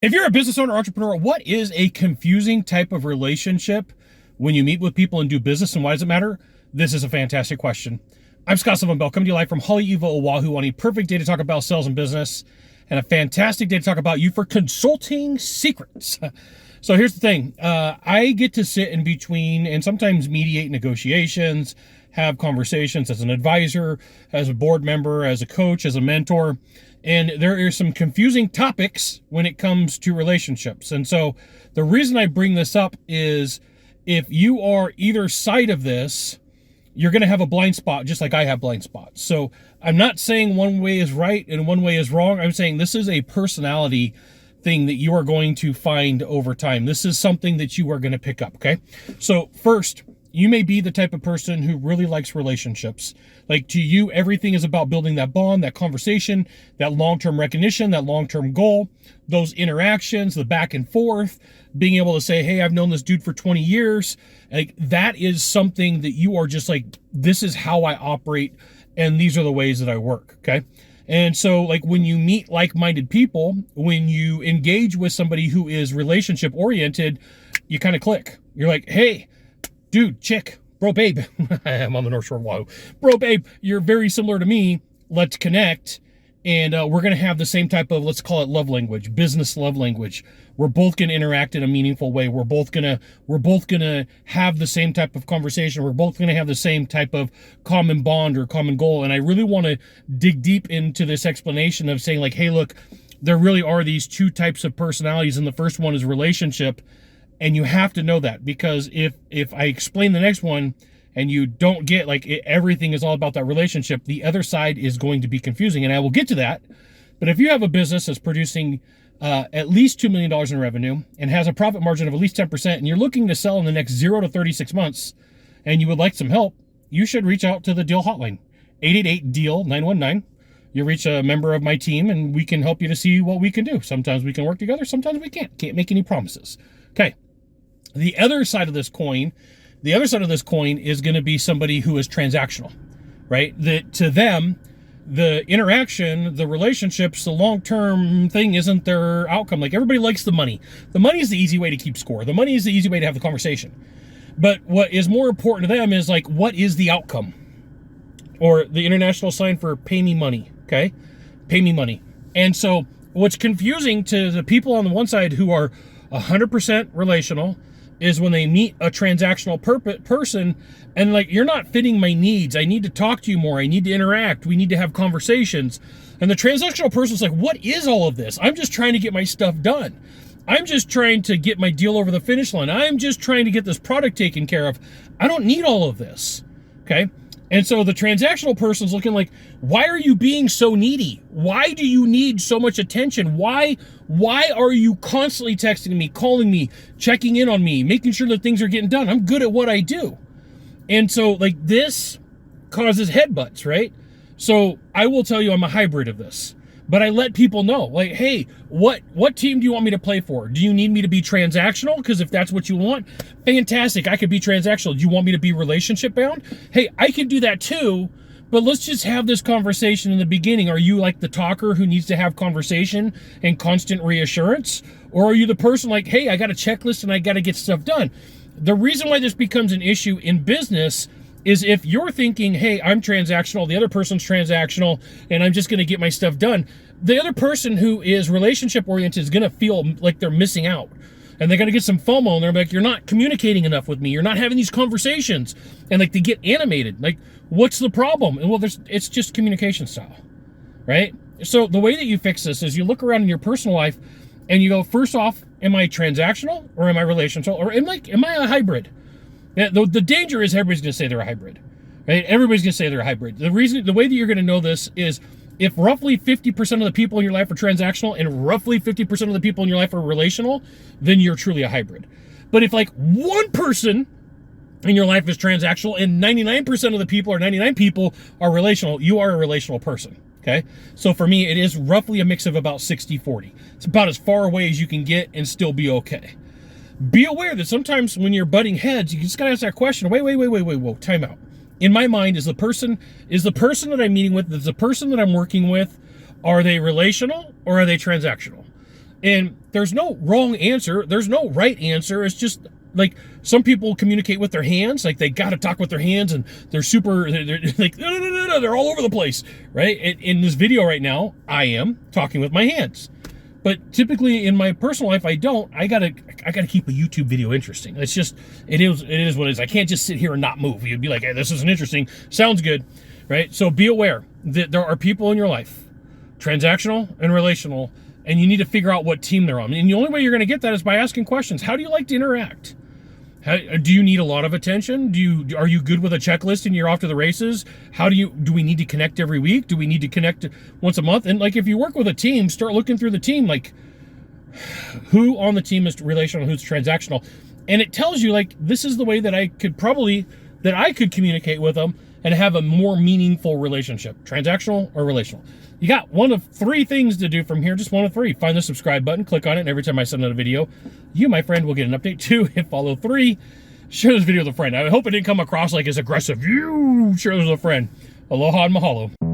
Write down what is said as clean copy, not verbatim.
If you're a business owner or entrepreneur, what is a confusing type of relationship when you meet with people and do business, and why does it matter? This is a fantastic question. I'm Scott Sylvan, coming to you live from Haleiwa, Oahu, on a perfect day to talk about sales and business, and a fantastic day to talk about you for consulting secrets. So here's the thing. I get to sit in between and sometimes mediate negotiations, have conversations as an advisor, as a board member, as a coach, as a mentor. And there are some confusing topics when it comes to relationships. And so the reason I bring this up is if you are either side of this, you're going to have a blind spot, just like I have blind spots. So I'm not saying one way is right and one way is wrong. I'm saying this is a personality thing that you are going to find over time. This is something that you are going to pick up, okay? So first, you may be the type of person who really likes relationships. Like, to you, everything is about building that bond, that conversation, that long-term recognition, that long-term goal, those interactions, the back and forth, being able to say, hey, I've known this dude for 20 years. Like, that is something that you are just like, this is how I operate, and these are the ways that I work, okay? And so, like, when you meet like-minded people, when you engage with somebody who is relationship-oriented, you kind of click. You're like, hey, dude, chick, bro, babe, I'm on the North Shore of Oahu. Bro, babe, you're very similar to me. Let's connect. And we're going to have the same type of, let's call it love language, business love language. We're both going to interact in a meaningful way. We're both going to have the same type of conversation. We're both going to have the same type of common bond or common goal. And I really want to dig deep into this explanation of saying, like, hey, look, there really are these two types of personalities. And the first one is relationship. And you have to know that, because if I explain the next one and you don't get, like, everything is all about that relationship, the other side is going to be confusing. And I will get to that. But if you have a business that's producing at least $2 million in revenue and has a profit margin of at least 10%, and you're looking to sell in the next 0 to 36 months, and you would like some help, you should reach out to the Deal Hotline, 888-DEAL-919. You reach a member of my team, and we can help you to see what we can do. Sometimes we can work together. Sometimes we can't. Can't make any promises. Okay. The other side of this coin is going to be somebody who is transactional, right? That to them, the interaction, the relationships, the long-term thing isn't their outcome. Like, everybody likes the money. The money is the easy way to keep score. The money is the easy way to have the conversation. But what is more important to them is, like, what is the outcome? Or the international sign for pay me money, okay? Pay me money. And so what's confusing to the people on the one side who are 100% relational is when they meet a transactional person and, like, you're not fitting my needs. I need to talk to you more. I need to interact. We need to have conversations. And the transactional person's like, what is all of this? I'm just trying to get my stuff done. I'm just trying to get my deal over the finish line. I'm just trying to get this product taken care of. I don't need all of this, okay? And so the transactional person's looking like, why are you being so needy? Why do you need so much attention? Why are you constantly texting me, calling me, checking in on me, making sure that things are getting done? I'm good at what I do. And so, like, this causes headbutts, right? So I will tell you I'm a hybrid of this. But I let people know, like, hey, what team do you want me to play for? Do you need me to be transactional? Because if that's what you want, fantastic. I could be transactional. Do you want me to be relationship bound? Hey, I can do that too. But let's just have this conversation in the beginning. Are you like the talker who needs to have conversation and constant reassurance? Or are you the person like, hey, I got a checklist and I got to get stuff done? The reason why this becomes an issue in business is if you're thinking, hey, I'm transactional, the other person's transactional, and I'm just going to get my stuff done, the other person who is relationship-oriented is going to feel like they're missing out. And they're going to get some FOMO, and they're like, you're not communicating enough with me. You're not having these conversations. And, like, they get animated. Like, what's the problem? And, well, it's just communication style, right? So the way that you fix this is you look around in your personal life, and you go, first off, am I transactional, or am I relational, or am I a hybrid? The danger is everybody's going to say they're a hybrid, right? Everybody's going to say they're a hybrid. The way that you're going to know this is if roughly 50% of the people in your life are transactional and roughly 50% of the people in your life are relational, then you're truly a hybrid. But if, like, one person in your life is transactional and 99% of the people or 99 people are relational, you are a relational person, okay? So for me, it is roughly a mix of about 60-40. It's about as far away as you can get and still be okay. Be aware that sometimes when you're butting heads, you just gotta ask that question, whoa, time out. In my mind, is the person that I'm meeting with, is the person that I'm working with, are they relational or are they transactional? And there's no wrong answer. There's no right answer. It's just like some people communicate with their hands, like they got to talk with their hands, and they're like, no, they're all over the place, right? In this video right now, I am talking with my hands. But typically in my personal life, I don't. I gotta keep a YouTube video interesting. It's just, it is what it is. I can't just sit here and not move. You'd be like, hey, this isn't interesting. Sounds good, right? So be aware that there are people in your life, transactional and relational, and you need to figure out what team they're on. And the only way you're going to get that is by asking questions. How do you like to interact? Do you need a lot of attention? Are you good with a checklist and you're off to the races? Do we need to connect every week? Do we need to connect once a month? And like, if you work with a team, start looking through the team, like who on the team is relational, who's transactional. And it tells you, like, this is the way that I could communicate with them and have a more meaningful relationship, transactional or relational. You got one of three things to do from here, just one of three. Find the subscribe button, click on it, and every time I send out a video, you, my friend, will get an update. 2, hit follow. 3, share this video with a friend. I hope it didn't come across like as aggressive. You share this with a friend. Aloha and mahalo.